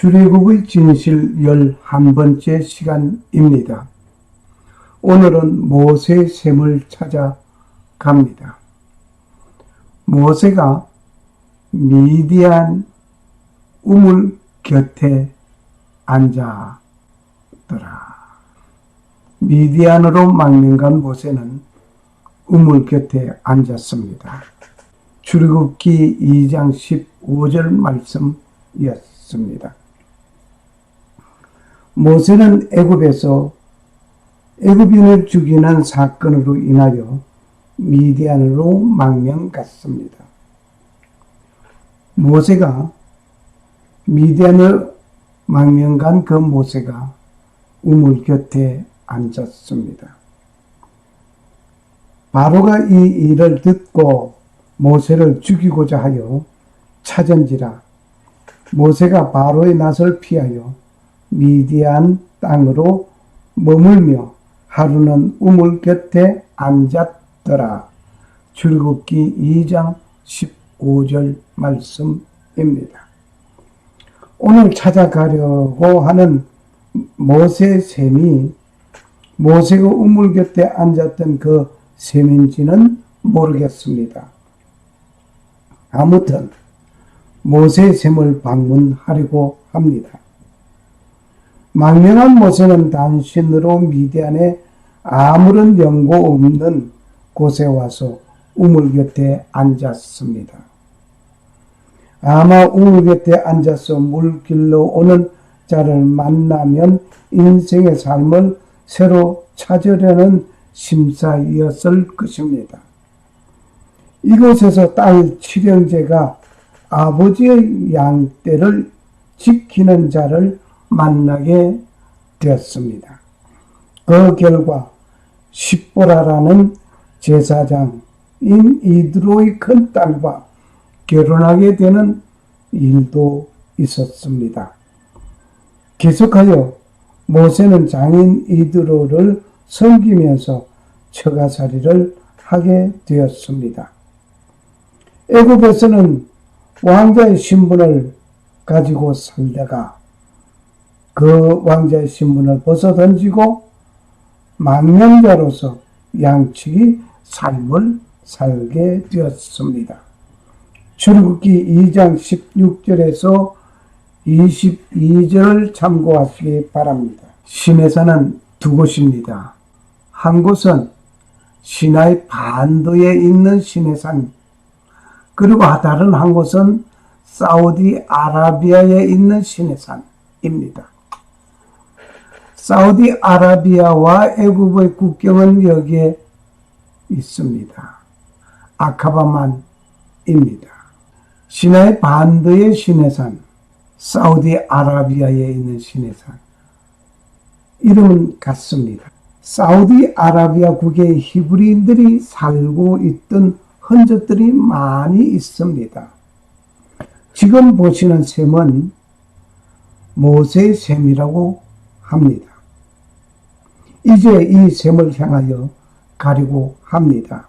출애굽의 진실 11번째 시간입니다. 오늘은 모세의 샘을 찾아 갑니다. 모세가 미디안 우물 곁에 앉았더라. 미디안으로 망명간 모세는 우물 곁에 앉았습니다. 출애굽기 2장 15절 말씀이었습니다. 모세는 애굽에서 애굽인을 죽이는 사건으로 인하여 미디안으로 망명 갔습니다. 모세가 미디안을 망명 간 그 모세가 우물 곁에 앉았습니다. 바로가 이 일을 듣고 모세를 죽이고자 하여 찾은지라 모세가 바로의 낯을 피하여 미디안 땅으로 머물며 하루는 우물 곁에 앉았더라. 출애굽기 2장 15절 말씀입니다. 오늘 찾아가려고 하는 모세의 샘이 모세가 우물 곁에 앉았던 그 샘인지는 모르겠습니다. 아무튼 모세의 샘을 방문하려고 합니다. 망명한 모세는 단신으로 미디안에 아무런 연고 없는 곳에 와서 우물 곁에 앉았습니다. 아마 우물 곁에 앉아서 물길로 오는 자를 만나면 인생의 삶을 새로 찾으려는 심사이었을 것입니다. 이곳에서 딸 칠형제가 아버지의 양떼를 지키는 자를 만나게 되었습니다. 그 결과 십보라라는 제사장인 이드로의 큰딸과 결혼하게 되는 일도 있었습니다. 계속하여 모세는 장인 이드로를 섬기면서 처가살이를 하게 되었습니다. 애굽에서는 왕자의 신분을 가지고 살다가 그 왕자의 신분을 벗어던지고 망명자로서 양치기 삶을 살게 되었습니다. 출애굽기 2장 16절에서 22절을 참고하시기 바랍니다. 시내산은 두 곳입니다. 한 곳은 시나이 반도에 있는 시내산, 그리고 다른 한 곳은 사우디아라비아에 있는 시내산입니다. 사우디아라비아와 애굽의 국경은 여기에 있습니다. 아카바만입니다. 시나이 반도의 시내산, 사우디아라비아에 있는 시내산. 이름은 같습니다. 사우디아라비아국의 히브리인들이 살고 있던 흔적들이 많이 있습니다. 지금 보시는 샘은 모세의 샘이라고 합니다. 이제 이 샘을 향하여 가려고 합니다.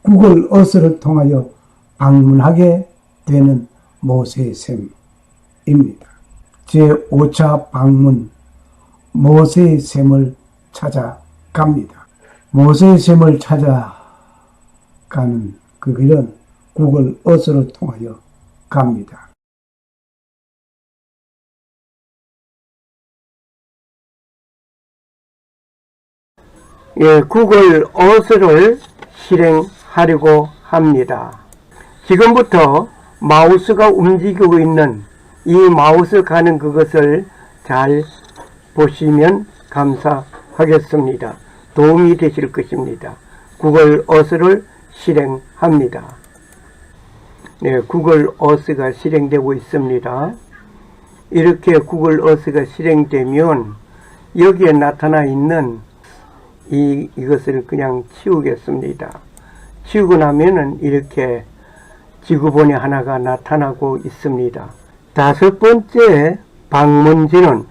구글 어스를 통하여 방문하게 되는 모세의 샘입니다. 제5차 방문, 모세의 샘을 찾아갑니다. 모세의 샘을 찾아가는 그 길은 구글 어스를 통하여 갑니다. 구글 어스를 실행하려고 합니다. 지금부터 마우스가 움직이고 있는 이 마우스 가는 그것을 잘 보시면 감사하겠습니다. 도움이 되실 것입니다. 구글 어스를 실행합니다. 구글 어스가 실행되고 있습니다. 이렇게 구글 어스가 실행되면 여기에 나타나 있는 이것을 그냥 치우겠습니다. 치우고 나면은 이렇게 지구본이 하나가 나타나고 있습니다. 5번째 방문지는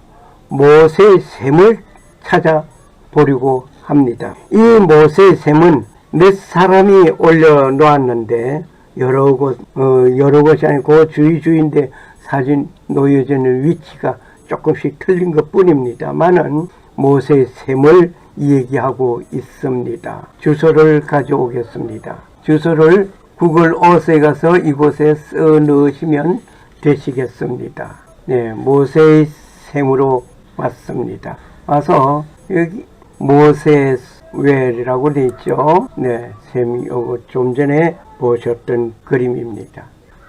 모세의 샘을 찾아보려고 합니다. 이 모세의 샘은 몇 사람이 올려놓았는데 여러 곳이 아니고 주인데 사진 놓여져 있는 위치가 조금씩 틀린 것 뿐입니다만은 모세의 셈을 얘기하고 있습니다. 주소를 가져오겠습니다. 주소를 구글 어스에 가서 이곳에 써 넣으시면 되시겠습니다. 네, 모세의 셈으로 왔습니다. 와서 여기 모세웰이라고 되어 있죠. 네, 셈이 요거 좀 전에 보셨던 그림입니다.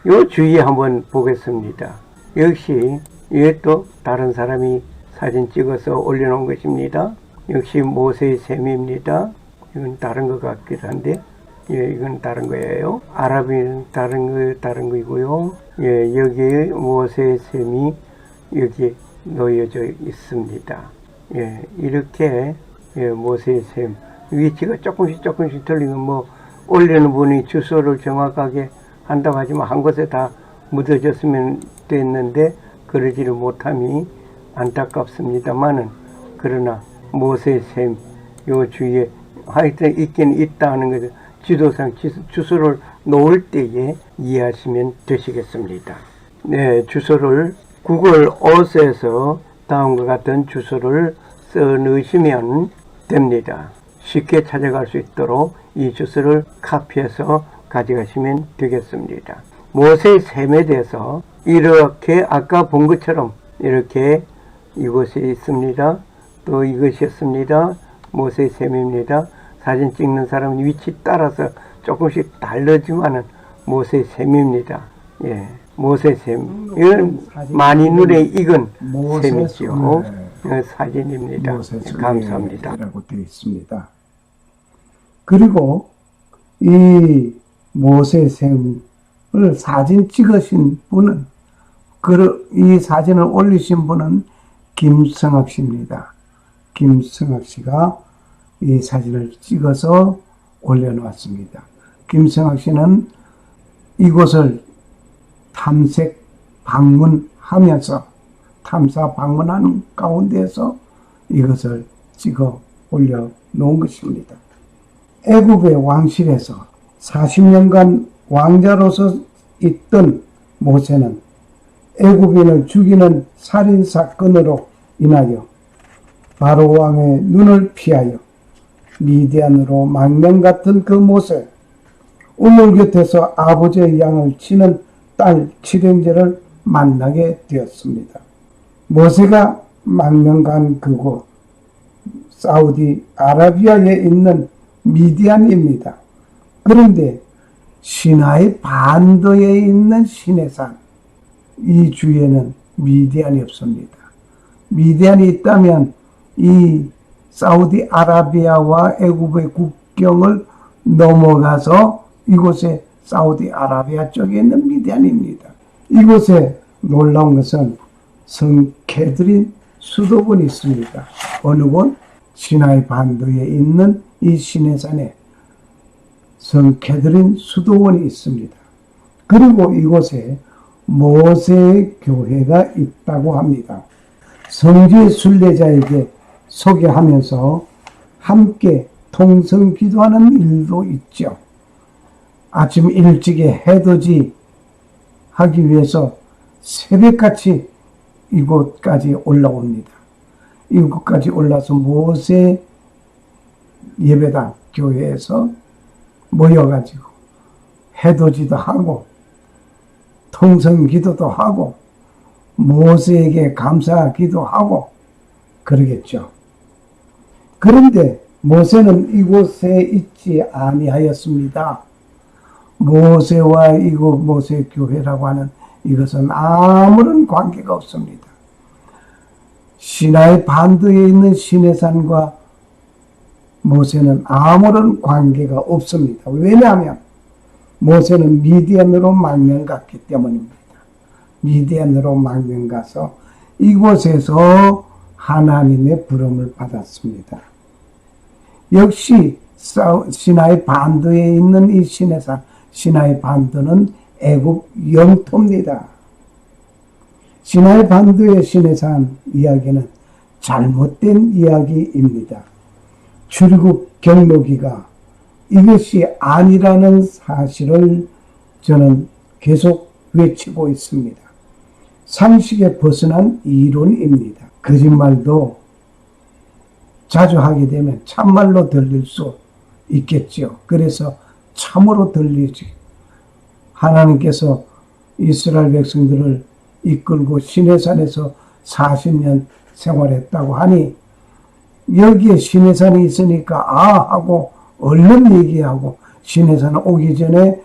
요 주위에 한번 보겠습니다. 역시 이게 또 다른 사람이 사진 찍어서 올려놓은 것입니다. 역시 모세의 셈입니다. 이건 다른 것 같기도 한데, 예, 이건 다른 거예요. 아랍인은 다른 거이고요. 예, 여기에 모세의 셈이 여기 놓여져 있습니다. 예, 이렇게, 예, 모세의 셈. 위치가 조금씩 틀리면 뭐, 올리는 분이 주소를 정확하게 한다고 하지만 한 곳에 다 묻어졌으면 됐는데, 그러지를 못함이 안타깝습니다만은, 그러나 모세의 셈, 요 주위에 하여튼 있긴 있다 하는 것을 지도상 주소를 놓을 때에 이해하시면 되시겠습니다. 네, 주소를 구글 어스에서 다음과 같은 주소를 써 넣으시면 됩니다. 쉽게 찾아갈 수 있도록 이 주소를 카피해서 가져가시면 되겠습니다. 모세의 셈에 대해서 이렇게 아까 본 것처럼 이렇게 이곳에 있습니다. 또 이것이었습니다. 모세의 셈입니다. 사진 찍는 사람 위치 따라서 조금씩 다르지만은 모세의 셈입니다. 예, 모세의 셈. 이건 많이 눈에 익은 셈이죠. 사진입니다. 감사합니다. 라고 되어 있습니다. 그리고 이 모세의 셈을 사진 찍으신 분은, 이 사진을 올리신 분은 김성학 씨입니다. 김성학 씨가 이 사진을 찍어서 올려놓았습니다. 김성학 씨는 이곳을 탐색 방문하면서 탐사 방문하는 가운데에서 이것을 찍어 올려놓은 것입니다. 애굽의 왕실에서 40년간 왕자로서 있던 모세는 애굽인을 죽이는 살인사건으로 인하여 바로 왕의 눈을 피하여 미디안으로 망명 같은 그 모세, 우물 곁에서 아버지의 양을 치는 딸 칠형제를 만나게 되었습니다. 모세가 망명 간 그곳, 사우디 아라비아에 있는 미디안입니다. 그런데 시나이 반도에 있는 시내산, 이 주위에는 미디안이 없습니다. 미디안이 있다면 이 사우디 아라비아와 애굽의 국경을 넘어가서 이곳에 사우디 아라비아 쪽에 있는 미디안입니다. 이곳에 놀라운 것은 성 케드린 수도원이 있습니다. 어느 곳? 시나이 반도에 있는 이 시내산에 성 케드린 수도원이 있습니다. 그리고 이곳에 모세의 교회가 있다고 합니다. 성지의 순례자에게 소개하면서 함께 통성 기도하는 일도 있죠. 아침 일찍에 해돋이 하기 위해서 새벽같이 이곳까지 올라옵니다. 이곳까지 올라서 모세 예배당 교회에서 모여가지고 해돋이도 하고 통성 기도도 하고 모세에게 감사하기도 하고 그러겠죠. 그런데 모세는 이곳에 있지 아니하였습니다. 모세와 이곳 모세 교회라고 하는 이것은 아무런 관계가 없습니다. 시나이 반도에 있는 시내산과 모세는 아무런 관계가 없습니다. 왜냐하면 모세는 미디안으로 망명 갔기 때문입니다. 미디안으로 망명 가서 이곳에서 하나님의 부름을 받았습니다. 역시 시나이 반도에 있는 이 시내산, 시나이 반도는 애굽 영토입니다. 시나이 반도의 시내산 이야기는 잘못된 이야기입니다. 출국 경로기가 이것이 아니라는 사실을 저는 계속 외치고 있습니다. 상식에 벗어난 이론입니다. 거짓말도 자주 하게 되면 참말로 들릴 수 있겠죠. 그래서 참으로 들리지. 하나님께서 이스라엘 백성들을 이끌고 시내산에서 40년 생활했다고 하니 여기에 시내산이 있으니까 하고 얼른 얘기하고 시내산 오기 전에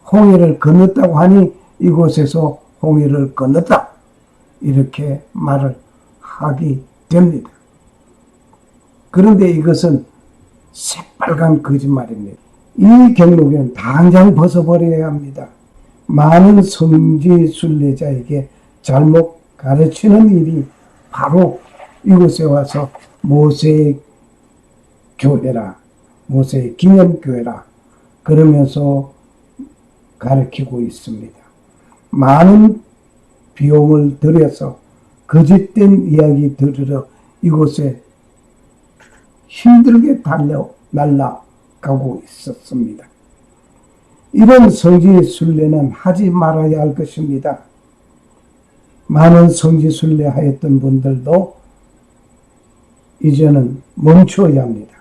홍해를 건넜다고 하니 이곳에서 홍해를 건넜다. 이렇게 말을 하게 됩니다. 그런데 이것은 새빨간 거짓말입니다. 이 경로에는 당장 벗어버려야 합니다. 많은 성지 순례자에게 잘못 가르치는 일이 바로 이곳에 와서 모세의 교회라, 모세의 기념교회라 그러면서 가르치고 있습니다. 많은 비용을 들여서 거짓된 이야기 들으러 이곳에 힘들게 날아가고 있었습니다. 이런 성지 순례는 하지 말아야 할 것입니다. 많은 성지 순례 하였던 분들도 이제는 멈춰야 합니다.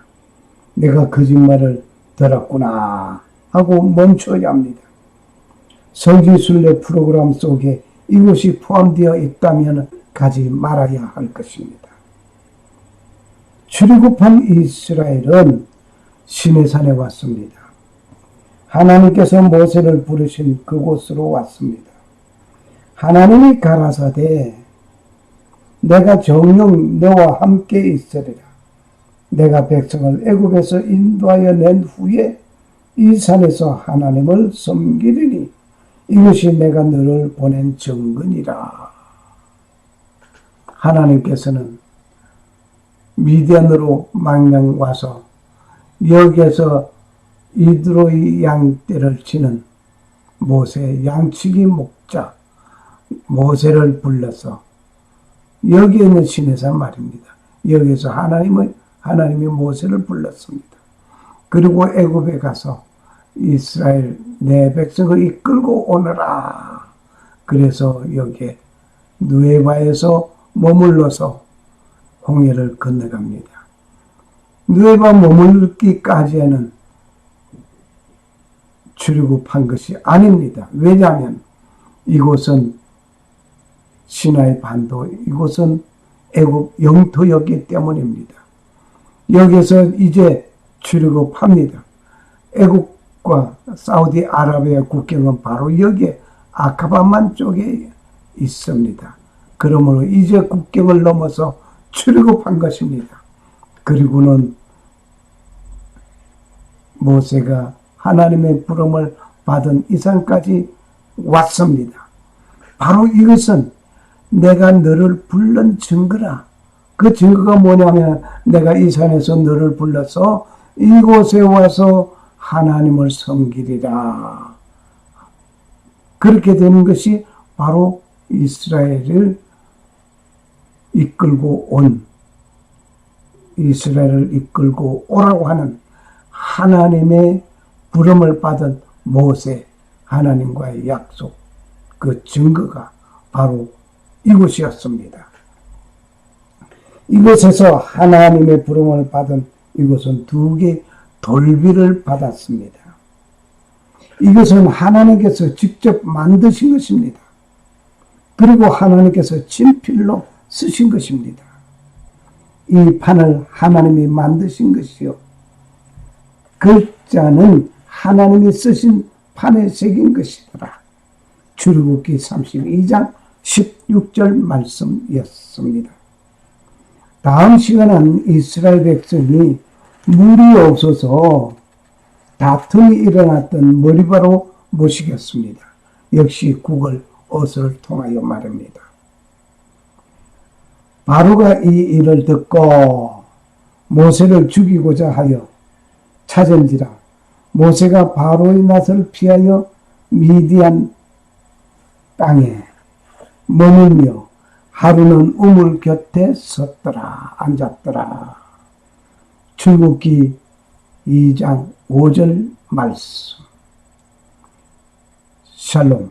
내가 거짓말을 들었구나 하고 멈춰야 합니다. 성지 순례 프로그램 속에 이것이 포함되어 있다면 가지 말아야 할 것입니다. 출애굽한 이스라엘은 시내산에 왔습니다. 하나님께서 모세를 부르신 그곳으로 왔습니다. 하나님이 가라사대 내가 정녕 너와 함께 있으리라. 내가 백성을 애굽에서 인도하여 낸 후에 이 산에서 하나님을 섬기리니 이것이 내가 너를 보낸 증거니라. 하나님께서는 미디안으로 망령 와서 여기에서 이드로의 양떼를 치는 모세 양치기 목자 모세를 불러서 여기에 있는 시내산 말입니다. 여기에서 하나님이 모세를 불렀습니다. 그리고 애굽에 가서 이스라엘 내 백성을 이끌고 오너라. 그래서 여기에 누에바에서 머물러서 홍해를 건너갑니다. 누에바 머물기까지에는 출애굽한 것이 아닙니다. 왜냐하면 이곳은 시나이 반도, 이곳은 애굽 영토였기 때문입니다. 여기서 이제 출애굽합니다. 애굽과 사우디아라비아 국경은 바로 여기에 아카바만 쪽에 있습니다. 그러므로 이제 국경을 넘어서 출애굽한 것입니다. 그리고는 모세가 하나님의 부름을 받은 이 산까지 왔습니다. 바로 이것은 내가 너를 불른 증거라. 그 증거가 뭐냐면 내가 이 산에서 너를 불러서 이곳에 와서 하나님을 섬기리라. 그렇게 되는 것이 바로 이스라엘을 이끌고 오라고 하는 하나님의 부름을 받은 모세, 하나님과의 약속, 그 증거가 바로 이곳이었습니다. 이곳에서 하나님의 부름을 받은 이곳은 2개 돌비를 받았습니다. 이것은 하나님께서 직접 만드신 것입니다. 그리고 하나님께서 친필로 쓰신 것입니다. 이 판을 하나님이 만드신 것이요. 글자는 하나님이 쓰신 판에 새긴 것이더라. 출애굽기 32장 16절 말씀이었습니다. 다음 시간은 이스라엘 백성이 물이 없어서 다툼이 일어났던 머리바로 모시겠습니다. 역시 구글 어서를 통하여 말입니다. 바로가 이 일을 듣고 모세를 죽이고자 하여 찾은지라 모세가 바로의 낯을 피하여 미디안 땅에 머물며 하루는 우물 곁에 섰더라. 앉았더라. 출애굽기 2장 5절 말씀. 샬롬.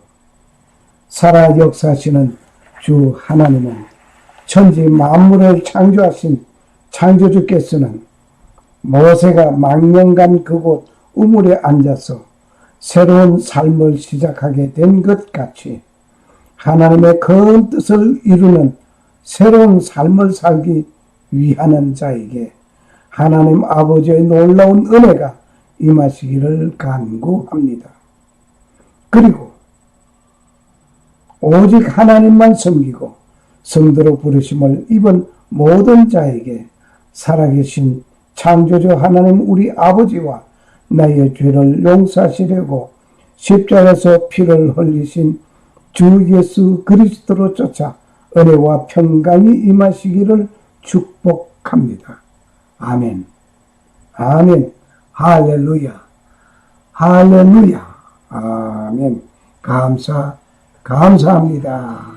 살아 역사하시는 주 하나님은 천지 만물을 창조하신 창조주께서는 모세가 망령간 그곳 우물에 앉아서 새로운 삶을 시작하게 된 것 같이 하나님의 큰 뜻을 이루는 새로운 삶을 살기 위하는 자에게 하나님 아버지의 놀라운 은혜가 임하시기를 간구합니다. 그리고 오직 하나님만 섬기고 성도로 부르심을 입은 모든 자에게 살아계신 창조주 하나님 우리 아버지와 나의 죄를 용서하시려고 십자가에서 피를 흘리신 주 예수 그리스도로 쫓아 은혜와 평강이 임하시기를 축복합니다. 아멘. 아멘. 할렐루야. 할렐루야. 아멘. 감사합니다.